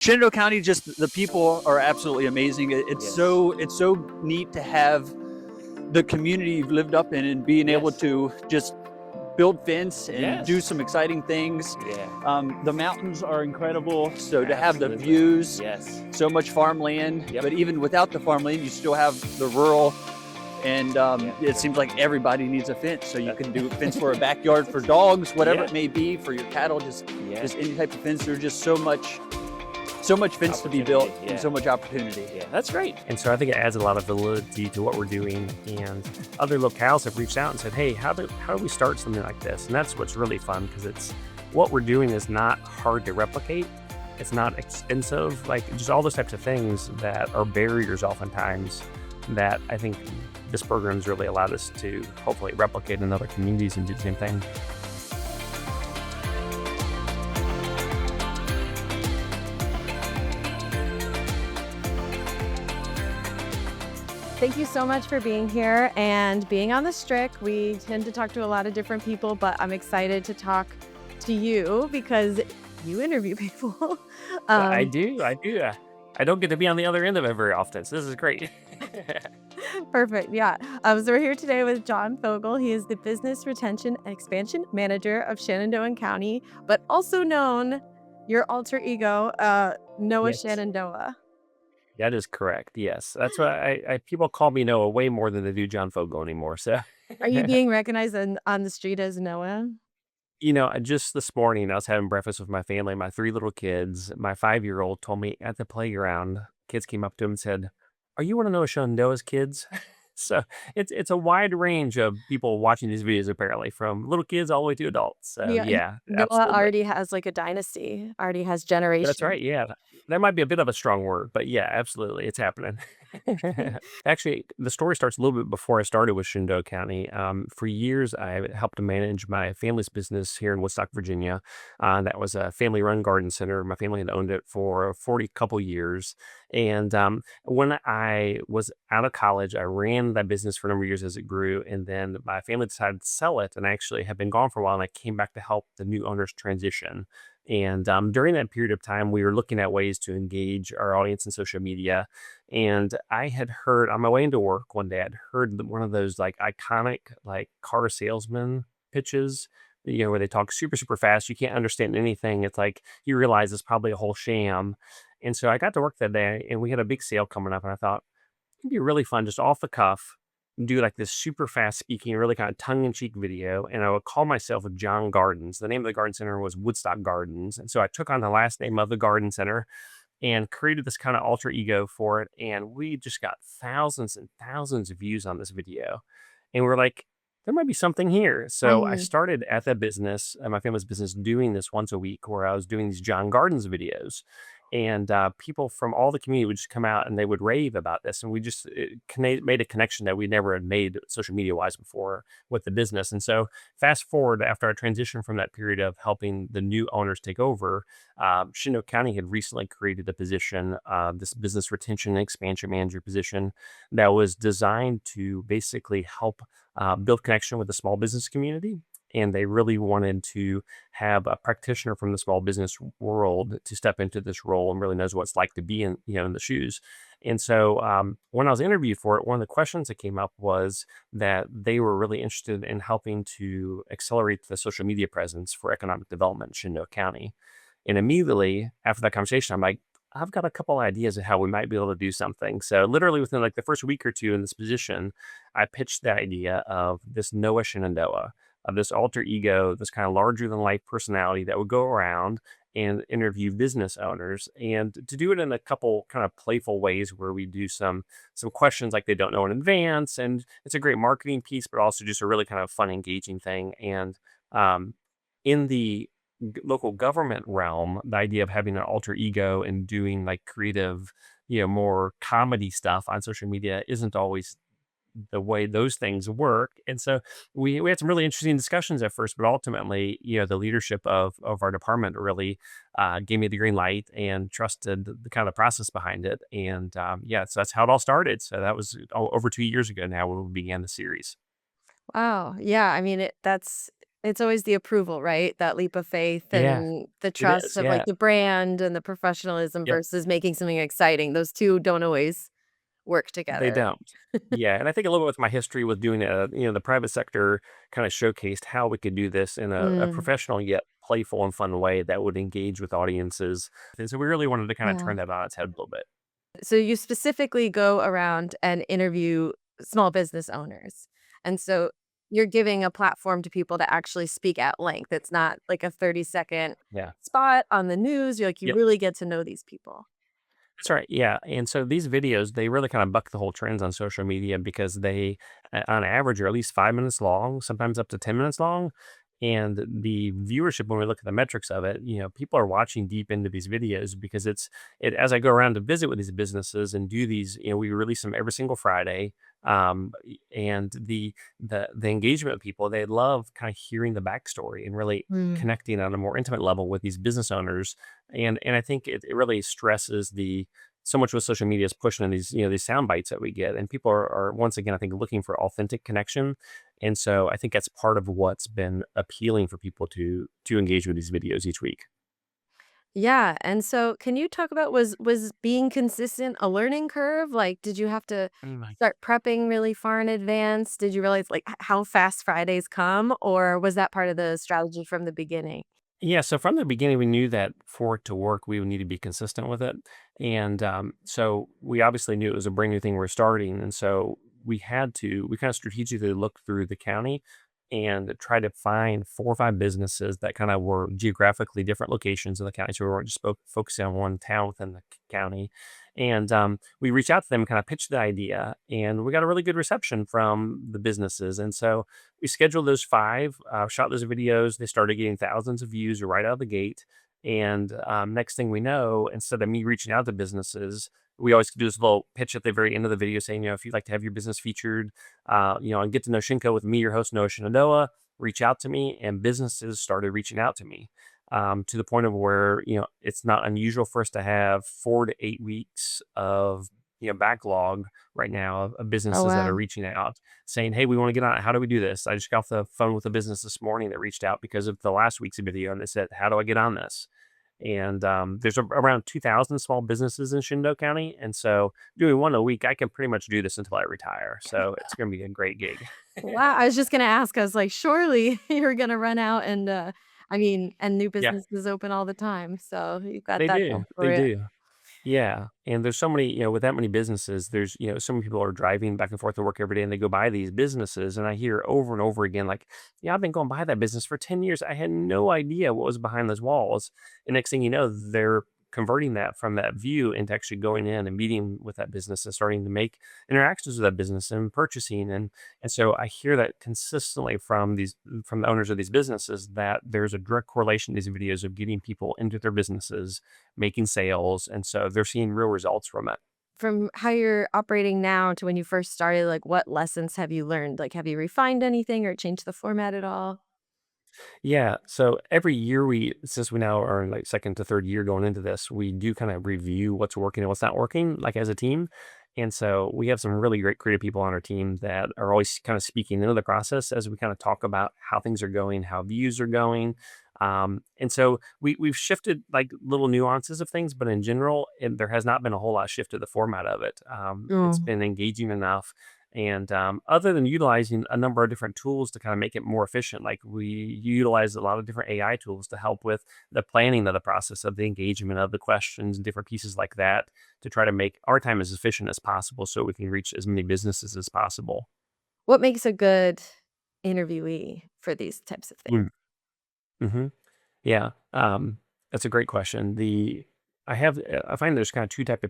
Shenandoah County, just the people are absolutely amazing. Yes. It's so neat to have the community you've lived up in and being able Yes. to just build fence and do Yes. some exciting things. Yeah. The mountains are incredible. So to have the Absolutely. views, Yes. so much farmland, Yep. but even without the farmland, you still have the rural. And Yeah. it seems like everybody needs a fence, so you That, can do a fence for a backyard for dogs, whatever yeah. it may be, for your cattle, Yeah. just any type of fence. There's just so much fence to be built Opportunity. and Yeah. so much opportunity. Yeah. That's great. And so I think it adds a lot of validity to what we're doing. And other locales have reached out and said, hey, how do we start something like this? And that's what's really fun, because it's what we're doing is not hard to replicate. It's not expensive, like just all those types of things that are barriers oftentimes that I think this program's really allowed us to hopefully replicate in other communities and do the same thing. Thank you so much for being here and being on the Strick. We tend to talk to a lot of different people, but I'm excited to talk to you because you interview people. I um, do. I don't get to be on the other end of it very often, so this is great. Perfect. Yeah. So we're here today with John Fogle. He is the Business Retention and Expansion Manager of Shenandoah County, but also known your alter ego, Noah Yes. Shenandoah. That is correct. Yes, that's why I people call me Noah way more than they do John Fogle anymore. So, Are you being recognized on the street as Noah? just this morning I was having breakfast with my family, my three little kids. My 5-year-old told me at the playground, kids came up to him and said, "Are you one of Noah Shenandoah's kids?" So it's a wide range of people watching these videos, apparently, from little kids all the way to adults. So Yeah, yeah, Noah absolutely. already has like a dynasty, already has That's generations. right, yeah. That might be a bit of a strong word, but yeah, absolutely, it's happening. Actually, the story starts a little bit before I started with Shenandoah County. For years, I helped to manage my family's business here in Woodstock, Virginia. That was a family-run garden center. My family had owned it for 40 couple years. And when I was out of college, I ran that business for a number of years as it grew. And then my family decided to sell it, and I actually had been gone for a while, and I came back to help the new owners transition. And during that period of time, we were looking at ways to engage our audience in social media. And I had heard on my way into work one day, I'd heard one of those like iconic like car salesman pitches, where they talk super, super fast. You can't understand anything. It's like you realize it's probably a whole sham. And so I got to work that day, and we had a big sale coming up. And I thought, it'd be really fun, just off the cuff, do like this super fast speaking, really kind of tongue in cheek video. And I would call myself John Gardens. The name of the garden center was Woodstock Gardens. And so I took on the last name of the garden center and created this kind of alter ego for it. And we just got thousands and thousands of views on this video. And we're like, there might be something here. So I Um, started at that business, at my family's business, doing this once a week where I was doing these John Gardens videos. And people from all the community would just come out and they would rave about this. And we just made a connection that we never had made social media wise before with the business. And so, fast forward after I transitioned from that period of helping the new owners take over, Shenandoah County had recently created a position, this business retention and expansion manager position, that was designed to basically help build connection with the small business community. And they really wanted to have a practitioner from the small business world to step into this role and really knows what it's like to be in, in the shoes. And so when I was interviewed for it, one of the questions that came up was that they were really interested in helping to accelerate the social media presence for economic development in Shenandoah County. And immediately after that conversation, I'm like, I've got a couple ideas of how we might be able to do something. So literally within like the first week or two in this position, I pitched the idea of this Noah Shenandoah, of this alter ego, this kind of larger than life personality that would go around and interview business owners, and to do it in a couple kind of playful ways where we do some questions like they don't know in advance, and it's a great marketing piece, but also just a really kind of fun, engaging thing. And um, in the local government realm, the idea of having an alter ego and doing like creative, more comedy stuff on social media isn't always the way those things work. And so we had some really interesting discussions at first, but ultimately, the leadership of our department really gave me the green light and trusted the kind of process behind it. And yeah, so that's how it all started. So that was over 2 years ago now when we began the series. wow. Yeah. I mean, that's It's always the approval, right? That leap of faith Yeah, and the it trust is. of, like, Yeah. the brand and the professionalism Yep. versus making something exciting. Those 2 don't always work They together. don't. Yeah, and I think a little bit with my history with doing the private sector kind of showcased how we could do this in a Mm, professional yet playful and fun way that would engage with audiences. And so we really wanted to kind of yeah. turn that on its head a little bit. So you specifically go around and interview small business owners. And so you're giving a platform to people to actually speak at length. It's not like a 30-second Yeah. spot on the news. You Yep. really get to know these people. That's right. Yeah. And so these videos, they really kind of buck the whole trends on social media because they, on average, are at least 5 minutes long, sometimes up to 10 minutes long. And the viewership, when we look at the metrics of it, people are watching deep into these videos because as I go around to visit with these businesses and do these, we release them every single Friday. And the engagement of people, they love kind of hearing the backstory and really Mm. connecting on a more intimate level with these business owners. And I think it really stresses the so much with social media is pushing in these sound bites that we get, and people are once again, I think, looking for authentic connection. And so I think that's part of what's been appealing for people to engage with these videos each week. Yeah, and so can you talk about was being consistent a learning curve? Like, did you have to Mm. start prepping really far in advance? Did you realize like how fast Fridays come, or was that part of the strategy from the beginning? Yeah, so from the beginning, we knew that for it to work, we would need to be consistent with it. And so we obviously knew it was a brand new thing we're starting. And so we kind of strategically looked through the county and try to find 4 or 5 businesses that kind of were geographically different locations in the county. So we weren't just focusing on one town within the county. And we reached out to them, kind of pitched the idea, and we got a really good reception from the businesses. And so we scheduled those 5, shot those videos. They started getting thousands of views right out of the gate. And next thing we know, instead of me reaching out to businesses, we always do this little pitch at the very end of the video saying, if you'd like to have your business featured, and get to know Shinko with me, your host, Noah Shenandoah, reach out to me. And businesses started reaching out to me to the point of where, it's not unusual for us to have 4 to 8 weeks of, backlog right now of Oh businesses that are wow. reaching out saying, "Hey, we want to get on it. How do we do this?" I just got off the phone with a business this morning that reached out because of the last week's video, and they said, "How do I get on this?" And there's around 2,000 small businesses in Shenandoah County, and so doing one a week, I can pretty much do this until I retire. So it's going to be a great gig. Wow, I was just gonna ask, I was like, surely you're gonna run out and I mean, and new Yeah, businesses open all the time. So you've got they that do. going for They it. do. Yeah, and there's so many, with that many businesses, there's, so many people are driving back and forth to work every day and they go by these businesses. And I hear over and over again, like, yeah, I've been going by that business for 10 years. I had no idea what was behind those walls. And next thing you know, they're converting that from that view into actually going in and meeting with that business and starting to make interactions with that business and purchasing. And so I hear that consistently from the owners of these businesses that there's a direct correlation to these videos of getting people into their businesses making sales, and so they're seeing real results from it. From how you're operating now to when you first started, like what lessons have you learned? Like have you refined anything or changed the format at all? Yeah, so every year since we now are in like second to third year going into this, we do kind of review what's working and what's not working, like as a team. And so we have some really great creative people on our team that are always kind of speaking into the process as we kind of talk about how things are going, how views are going. And so we've shifted like little nuances of things, but in general, there has not been a whole lot shift to the format of it. It's Oh. been engaging enough. And other than utilizing a number of different tools to kind of make it more efficient, like we utilize a lot of different AI tools to help with the planning of the process of the engagement of the questions and different pieces like that to try to make our time as efficient as possible so we can reach as many businesses as possible. What makes a good interviewee for these types of things? Mm-hmm. Yeah, that's a great question. I find there's kind of two types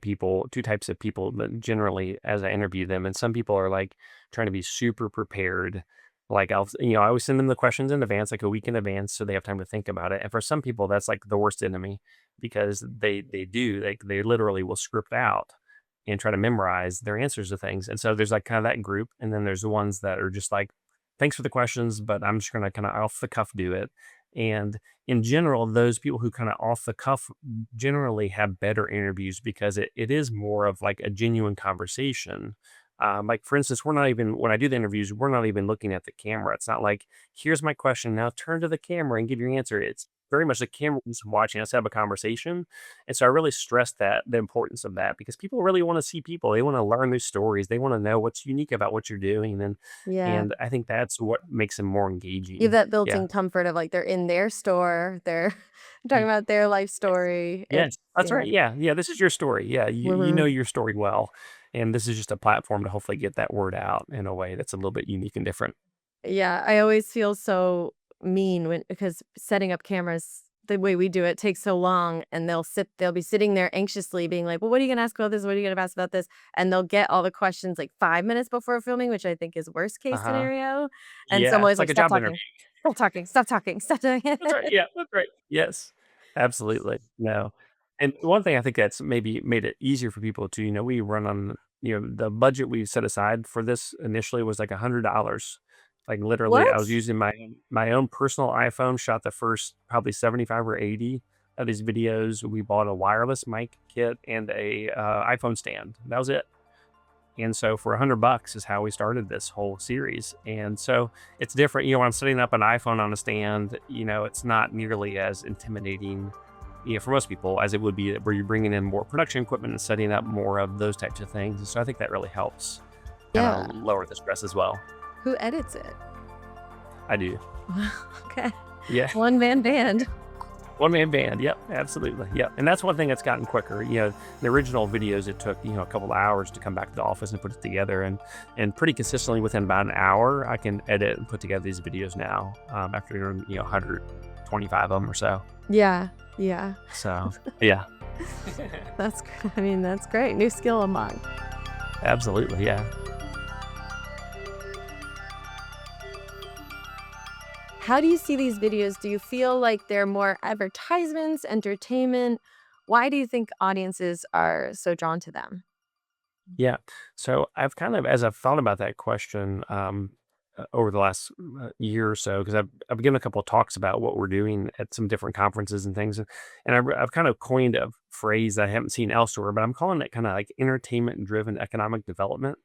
of people that generally as I interview them, and some people are like trying to be super prepared. Like I always send them the questions in advance, like a week in advance, so they have time to think about it. And for some people, that's like the worst enemy because they literally will script out and try to memorize their answers to things. And so there's like kind of that group, and then there's the ones that are just like, thanks for the questions, but I'm just gonna kind of off the cuff do it. And in general, those people who kind of off the cuff generally have better interviews because it is more of like a genuine conversation. Like for instance, we're not even when I do the interviews, we're not even looking at the camera. It's not like, here's my question, now turn to the camera and give your answer. It's very much the camera is watching us have a conversation. And so I really stress that the importance of that because people really want to see people. They want to learn these stories. They want to know what's unique about what you're doing. Yeah. And I think that's what makes them more You have engaging. that Yeah. built-in comfort of like they're in their store, they're talking about their life Yes. story. Yes, that's Yeah. right. Yeah, yeah. This is your story. Yeah, you know Mhm. your story well, and this is just a platform to hopefully get that word out in a way that's a little bit unique and different. Yeah, I always feel so mean when because setting up cameras the way we do it takes so long and they'll be sitting there anxiously being like, "Well, what are you gonna ask about this? What are you gonna ask about this?" And they'll get all the questions like 5 minutes before filming, which I think is worst Uh case huh. scenario. And so I'm Yeah, always it's like, like a "Stop job interview. talking. Stop talking. Stop talking. Stop doing That's right. it." Yeah, that's right. Yes, absolutely. No, and one thing I think that's maybe made it easier for people to, we run on, the budget we set aside for this initially was like $100. Like literally, I was What? using my own personal iPhone, shot the first probably 75 or 80 of these videos. We bought a wireless mic kit and a iPhone stand. That was it. And so for $100 is how we started this whole series. And so it's different. When I'm setting up an iPhone on a stand, it's not nearly as intimidating, for most people as it would be where you're bringing in more production equipment and setting up more of those types of things. And so I think that really helps kind Yeah. of lower the stress as well. Who edits it? I do. Okay. Yeah. One-man band. One man band. Yep. Absolutely. Yep. And that's one thing that's gotten quicker. The original videos, it took, a couple of hours to come back to the office and put it together. And pretty consistently within about an hour, I can edit and put together these videos now after, 125 of them or so. Yeah. Yeah. So, yeah. I mean, that's great. New skill unlocked. Absolutely. Yeah. How do you see these videos? Do you feel like they're more advertisements, entertainment? Why do you think audiences are so drawn to them? Yeah. So I've kind of, as I've thought about that question over the last year or so, because I've given a couple of talks about what we're doing at some different conferences and things, and I've kind of coined a phrase that I haven't seen elsewhere, but I'm calling it kind of like entertainment-driven economic development.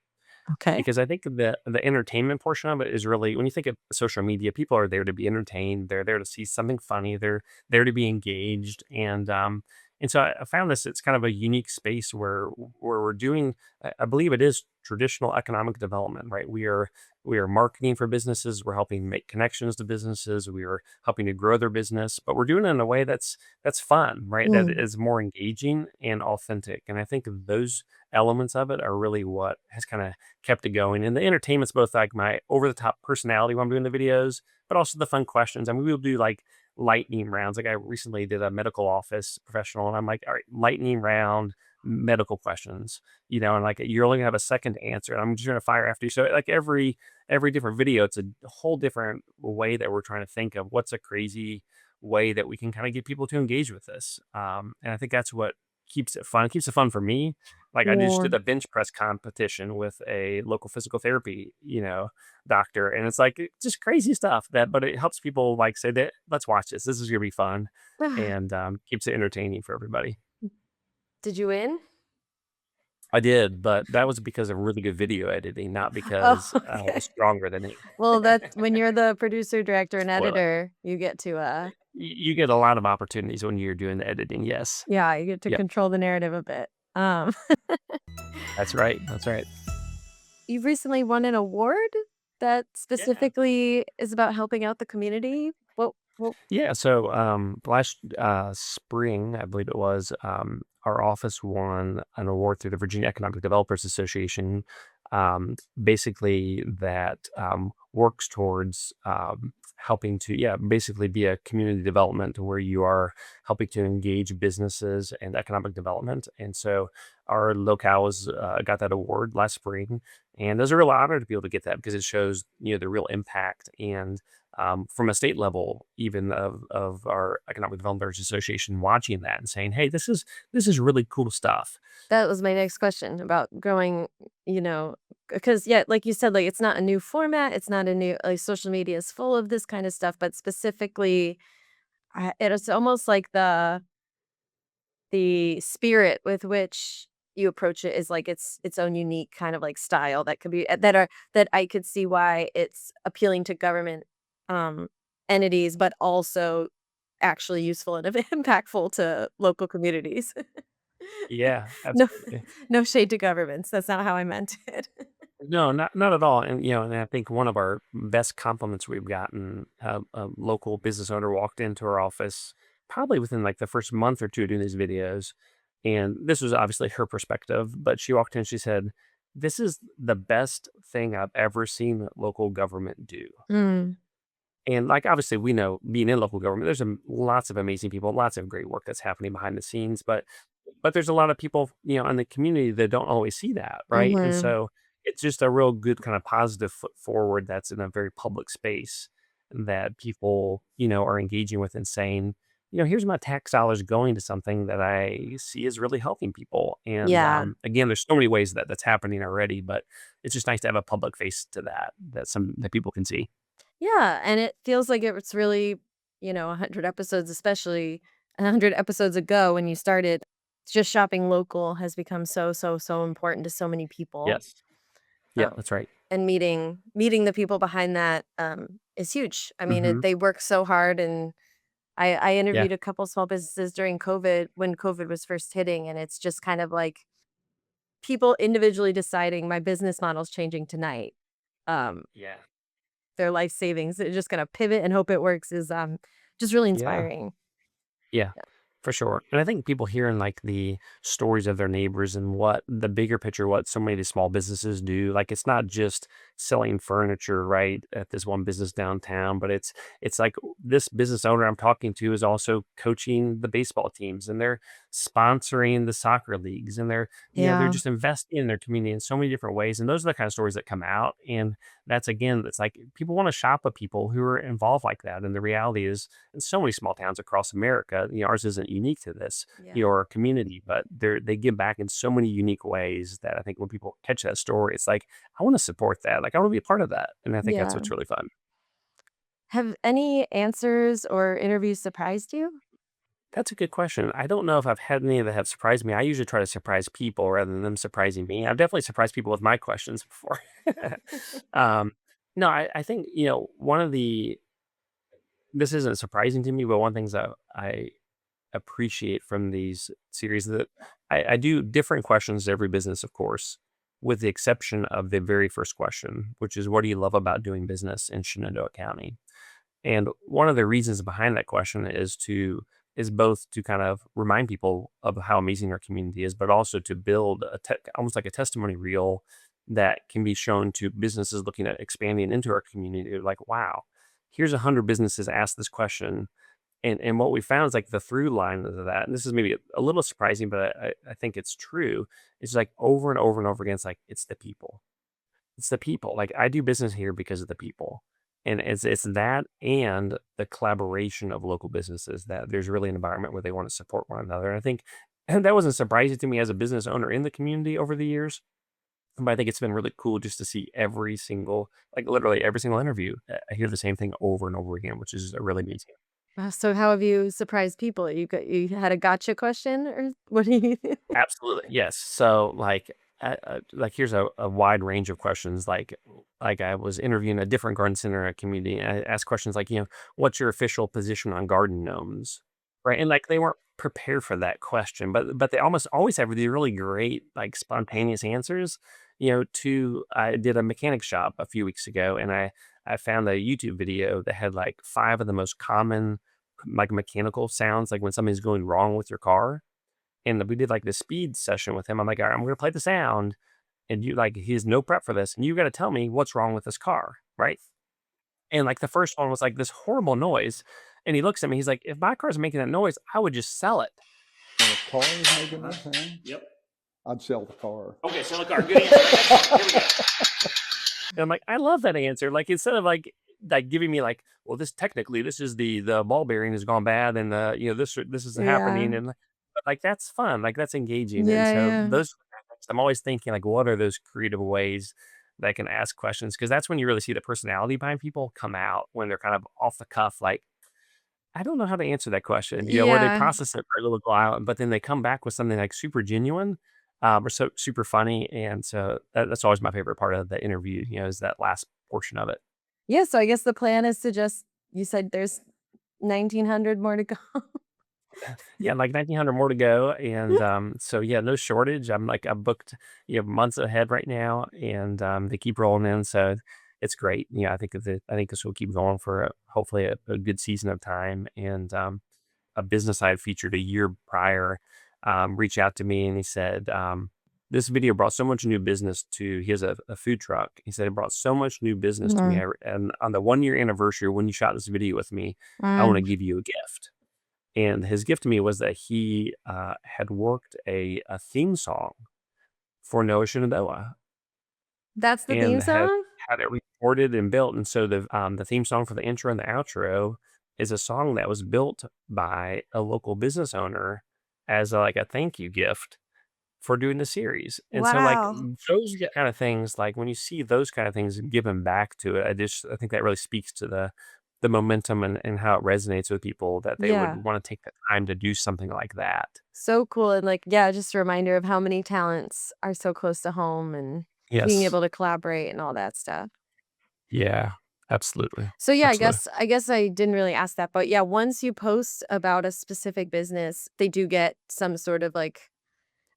Okay. Because I think the entertainment portion of it is really when you think of social media, people are there to be entertained. They're there to see something funny. They're there to be engaged, and so I found this. It's kind of a unique space where we're doing. I believe it is traditional economic development, right? We are marketing for businesses. We're helping make connections to businesses. We are helping to grow their business, but we're doing it in a way that's fun, right? That Mm. is more engaging and authentic. And I think those elements of it are really what has kind of kept it going. And the entertainment's both like my over the top personality when I'm doing the videos, but also the fun questions. I mean, we'll do like lightning rounds. Like I recently did a medical office professional, and I'm like, all right, lightning round medical questions, and like you're only gonna have a second to answer. And I'm just gonna fire after you. So like every different video, it's a whole different way that we're trying to think of what's a crazy way that we can kind of get people to engage with this. And I think that's what keeps it fun. It keeps it fun for me. Like I just Yeah. did a bench press competition with a local physical therapy, doctor, and it's like just crazy stuff but it helps people like say that let's watch this. This is gonna be fun, and keeps it entertaining for everybody. Did you win? I did, but that was because of really good video editing, not Oh, because I was okay. stronger than it. Well, that's when you're the producer, director, and Spoiler. editor, you get to You get a lot of opportunities when you're doing the editing. Yes. yeah, you get to Yep. control the narrative a bit. Um, That's right. That's right. you've recently won an award that Yeah. specifically is about helping out the community. What Yeah, so last spring, I believe it was, our office won an award through the Virginia Economic Developers Association, basically that works towards helping to, yeah, basically be a community development where you are helping to engage businesses and economic development. And so our locale was got that award last spring, and it was a real honor to be able to get that because it shows the real impact and from a state level, even of our Economic Developers Association, watching that and saying, "Hey, this is really cool stuff." that was my next question about growing, you know, because yeah, like you said, like it's not a new format, it's not a new like social media is full of this kind of stuff, but specifically, it is almost like the spirit with which you approach it as like its own unique kind of like style that could be that I could see why it's appealing to government um entities, but also actually useful and impactful to local communities. Yeah, No, absolutely. no shade to governments. That's not how I meant it. No, not at all. And and I think one of our best compliments we've gotten, a local business owner walked into our office probably within like the first month or two of doing these videos, and this was obviously her perspective. But she walked in, and she said, "This is the best thing I've ever seen local government do." Mm, And, like, obviously, we know being in local government, there's lots of amazing people, lots of great work that's happening behind the scenes, but there's a lot of people, in the community that don't always see that, right? And mhm. so it's just a real good kind of positive foot forward that's in a very public space that people, are engaging with and saying, "Here's my tax dollars going to something that I see is really helping people." And, Yeah. again, there's so many ways that that's happening already, but it's just nice to have a public face to that people can see. Yeah, and it feels like it's really, 100 episodes, especially 100 episodes ago when you started, just shopping local has become so, so, so important to so many people. Yes. Yeah, Um, that's right. and meeting the people behind that is huge. I mean, Mhm. they work so hard, and I Yeah. interviewed a couple small businesses during COVID when COVID was first hitting, and it's just kind of like people individually deciding my business model's changing tonight. Um, Yeah. their life savings, they're just gonna pivot and hope it works is just really Yeah. inspiring. Yeah, Yeah. for sure. And I think people hearing like the stories of their neighbors and what the bigger picture, what so many of these small businesses do, like it's not just selling furniture, right, at this one business downtown, but it's like this business owner I'm talking to is also coaching the baseball teams and they're sponsoring the soccer leagues and they're Yeah. just investing in their community in so many different ways. And those are the kind of stories that come out. And that's again, it's like people want to shop with people who are involved like that. And the reality is in so many small towns across America. Ours isn't unique to this, Yeah. our community, but they give back in so many unique ways that I think when people catch that story, it's like, I want to support that. Like, I want to be a part of that. And I think that's Yeah. what's really fun. Have any answers or interviews surprised you? That's a good question. I don't know if I've had any that have surprised me. I usually try to surprise people rather than them surprising me. I've definitely surprised people with my questions before. um, no, I think, one of this isn't surprising to me, but one of the things that I appreciate from these series that I do different questions to every business, of course, with the exception of the very first question, which is what do you love about doing business in Shenandoah County? And one of the reasons behind that question is both to kind of remind people of how amazing our community is, but also to build almost like a testimony reel that can be shown to businesses looking at expanding into our community. Like, wow, here's 100 businesses asked this question and what we found is like the through line of that, and this is maybe a little surprising, but I think it's true. It's like over and over and over again. It's like it's the people. It's the people. Like I do business here because of the people, and it's that and the collaboration of local businesses that there's really an environment where they want to support one another. And I think and that wasn't surprising to me as a business owner in the community over the years, but I think it's been really cool just to see every single, like literally every single interview. I hear the same thing over and over again, which is really amazing. So how have you surprised people? You had a gotcha question or what do you Absolutely, yes. So, like here's a wide range of questions. Like I was interviewing a different garden center in a community, and I asked questions like, what's your official position on garden gnomes, right? And like they weren't prepared for that question, but they almost always have the really great like spontaneous answers. I did a mechanic shop a few weeks ago, and I found a YouTube video that had like 5 of the most common like mechanical sounds, like when something's going wrong with your car and we did like the speed session with him. I'm like, all right, I'm going to play the sound. And he has no prep for this. And you got to tell me what's wrong with this car. Right. And like the first one was like this horrible noise. And he looks at me, he's like, if my car's making that noise, I would just sell it. The car is making that sound? Yep. I'd sell the car. Okay. Sell the car. Good answer. Here we go. And I'm like, I love that answer. Like instead of like giving me like, well, this is the ball bearing has gone bad and this is happening Yeah. and but like that's fun, like that's engaging. And Yeah, so yeah. those I'm always thinking like what are those creative ways that I can ask questions because that's when you really see the personality behind people come out when they're kind of off the cuff, like I don't know how to answer that question, where they Yeah. process it for a little while, but then they come back with something like super genuine. are so super funny. And so that's always my favorite part of the interview, is that last portion of it. Yeah, so I guess the plan is to just you said there's 1,900 more to go. Yeah, like 1900 more to go. And so, yeah, no shortage. I'm booked, months ahead right now, and they keep rolling in. So it's great. I think this will keep going for hopefully a good season of time. And a business I had featured a year prior reached out to me, and he said, this video brought so much new business to, he has a food truck. He said, it brought so much new business to me. And on the 1 year anniversary, when you shot this video with me, I want to give you a gift. And his gift to me was that he had worked a theme song for Noah Shenandoah That's the theme and song? had it recorded and built. And so the theme song for the intro and the outro is a song that was built by a local business owner as like a thank you gift for doing the series. And so like Wow. those kind of things, like when you see those kind of things given back to it, I think that really speaks to the momentum and how it resonates with people that they would Yeah. want to take the time to do something like that. So cool, and, like, yeah, just a reminder of how many talents are so close to home and being Yes. able to collaborate and all that stuff. Yeah. Absolutely. So, yeah, I Absolutely. guess I guess I didn't really ask that, but, yeah, once you post about a specific business, they do get some sort of, like,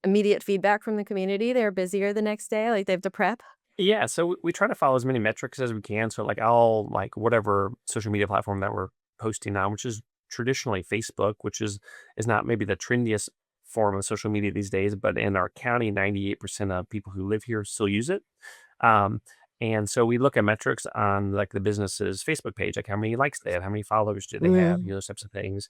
immediate feedback from the community? They're busier the next day, like, they have to prep? Yeah, so we try to follow as many metrics as we can. So like I'll like whatever social media platform that we're posting on, which is traditionally Facebook, which is not maybe the trendiest form of social media these days, but in our county, 98% of people who live here still use it. Um, and so we look at metrics on like the business's Facebook page, like how many likes they have, how many followers do they have, Mm. those types of things.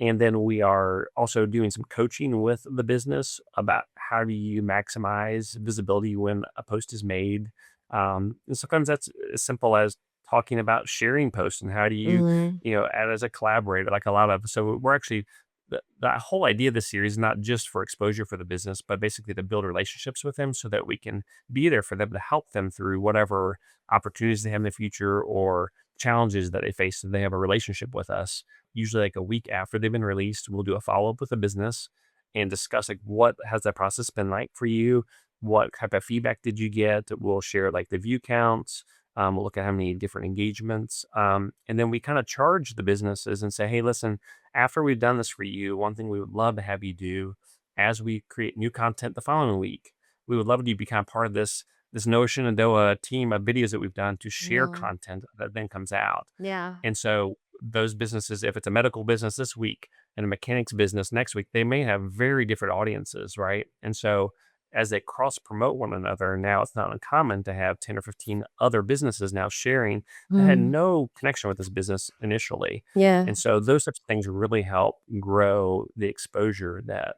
And then we are also doing some coaching with the business about how do you maximize visibility when a post is made. And sometimes that's as simple as talking about sharing posts and how do you, Mhm. add as a collaborator, like a lot of, so we're actually, the whole idea of this series is not just for exposure for the business, but basically to build relationships with them so that we can be there for them to help them through whatever opportunities they have in the future or challenges that they face. So they have a relationship with us. Usually, like a week after they've been released, we'll do a follow up with the business and discuss like what has that process been like for you? What type of feedback did you get? We'll share like the view counts. We'll look at how many different engagements. And then we kind of charge the businesses and say, hey, listen, after we've done this for you, one thing we would love to have you do as we create new content the following week, we would love you to become part of this Noah Shenandoah team of videos that we've done to share No. content that then comes out. Yeah. And so those businesses, if it's a medical business this week and a mechanics business next week, they may have very different audiences, right? And so as they cross promote one another, now it's not uncommon to have 10 or 15 other businesses now sharing that had Mm. no connection with this business initially. Yeah. And so those types of things really help grow the exposure that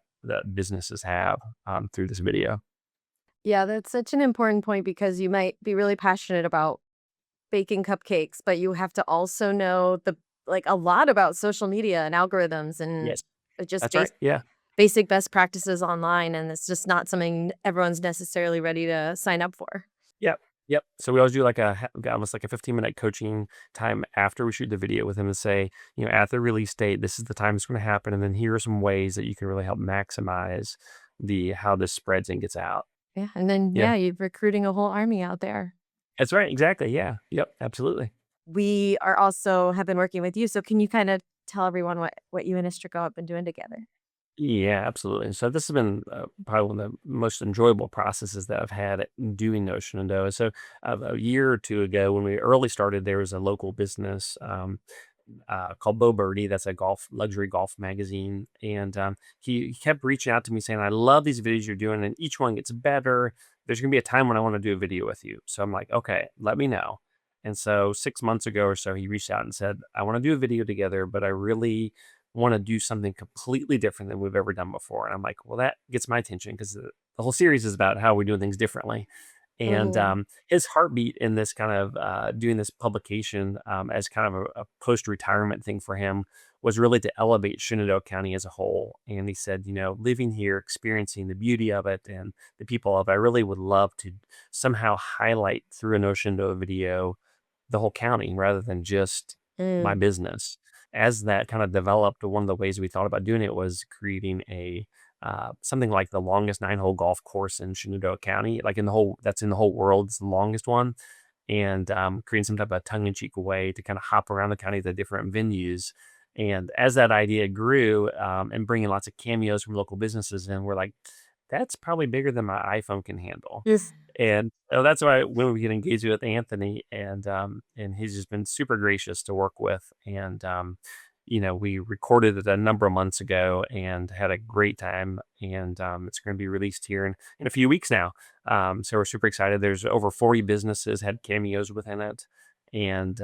businesses have through this video. Yeah, that's such an important point because you might be really passionate about baking cupcakes, but you have to also know a lot about social media and algorithms and Yes, just that's right. Yeah. basic best practices online, and it's just not something everyone's necessarily ready to sign up for. Yep. Yep. So we always do like almost like a 15-minute coaching time after we shoot the video with him and say, at the release date, this is the time it's going to happen. And then here are some ways that you can really help maximize how this spreads and gets out. Yeah, and then, Yeah. yeah, you're recruiting a whole army out there. That's right. Exactly. Yeah. Yep. Absolutely. We are also have been working with you, so can you kinda tell everyone what you and Istrico have been doing together? Yeah, absolutely. So this has been probably one of the most enjoyable processes that I've had at doing Notion and Dough. So a year or two ago, when we early started, there was a local business called Bo Birdie. That's a luxury golf magazine, and he kept reaching out to me saying, "I love these videos you're doing, and each one gets better. There's gonna be a time when I want to do a video with you." So I'm like, "Okay, let me know." And so 6 months ago or so, he reached out and said, "I want to do a video together, but I really want to do something completely different than we've ever done before." And I'm like, "Well, that gets my attention because the whole series is about how we're doing things differently." And Mhm. his heartbeat in this kind of doing this publication as kind of a post-retirement thing for him was really to elevate Shenandoah County as a whole. And he said, living here, experiencing the beauty of it and the people of it, I really would love to somehow highlight through a No Shenandoah video the whole county rather than just my Mm. business. As that kind of developed, one of the ways we thought about doing it was creating something like the longest 9-hole golf course in Shenandoah County, like that's in the whole world. It's the longest one. And creating some type of tongue-in-cheek way to kind of hop around the county to different venues. And as that idea grew, and bringing lots of cameos from local businesses in, we're like, that's probably bigger than my iPhone can handle. Yes. And so that's why when we get engaged with Anthony, and he's just been super gracious to work with. And we recorded it a number of months ago and had a great time. And it's going to be released here in a few weeks now. So we're super excited. There's over 40 businesses had cameos within it. And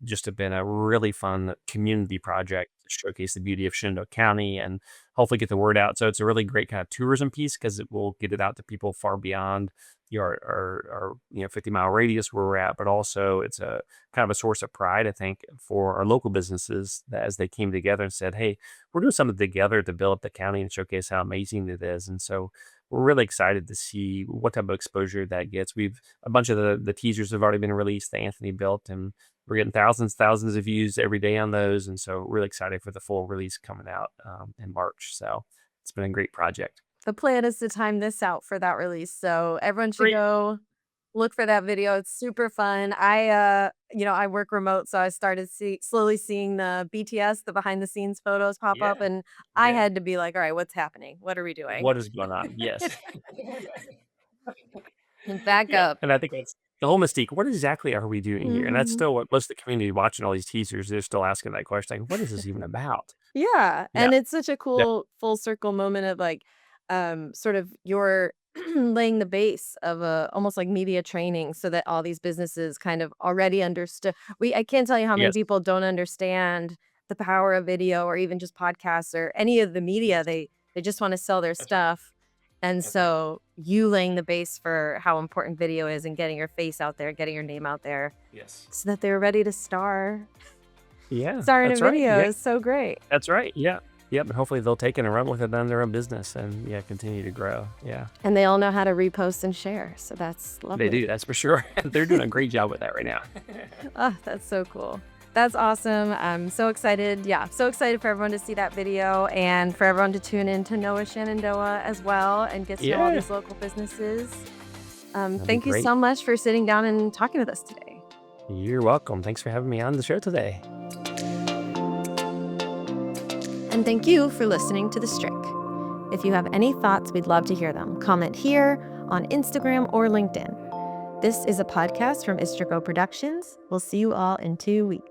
just have been a really fun community project to showcase the beauty of Shenandoah County and hopefully get the word out. So it's a really great kind of tourism piece because it will get it out to people far beyond our 50-mile radius where we're at, but also it's a kind of a source of pride, I think, for our local businesses that as they came together and said, hey, we're doing something together to build up the county and showcase how amazing it is. And so we're really excited to see what type of exposure that gets. A bunch of the teasers have already been released that Anthony built, and we're getting thousands of views every day on those. And so really excited for the full release coming out in March. So it's been a great project. The plan is to time this out for that release. So everyone should Great. go look for that video. It's super fun. I work remote, so I started slowly seeing the BTS, the behind the scenes photos pop up, Yeah. and I Yeah. had to be like, all right, what's happening? What are we doing? What is going on? Yes. And back Yeah. up. And I think that's the whole mystique. What exactly are we doing here? And that's Mhm. still what most of the community watching all these teasers, they're still asking that question. Like, what is this even about? Yeah, Yeah. and it's such a Yeah. cool full circle moment of like, sort of your laying the base of a almost like media training so that all these businesses kind of already understood. I can't tell you how many Yes. people don't understand the power of video or even just podcasts or any of the media. They just want to sell their That's right. stuff. And That's right. so you laying the base for how important video is and getting your face out there, getting your name out there Yes. so that they're ready to star Yeah. in a That's right. video Yeah. is so great. That's right. Yeah. Yep. And hopefully they'll take it and run with it on their own business and continue to grow. Yeah. And they all know how to repost and share. So that's lovely. They do. That's for sure. They're doing a great job with that right now. Oh, that's so cool. That's awesome. I'm so excited. Yeah, so excited for everyone to see that video and for everyone to tune in to Noah Shenandoah as well and get to know all Yeah. these local businesses. That'd be Thank you great. so much for sitting down and talking with us today. You're welcome. Thanks for having me on the show today. And thank you for listening to The Strick. If you have any thoughts, we'd love to hear them. Comment here, on Instagram, or LinkedIn. This is a podcast from Istrico Productions. We'll see you all in 2 weeks.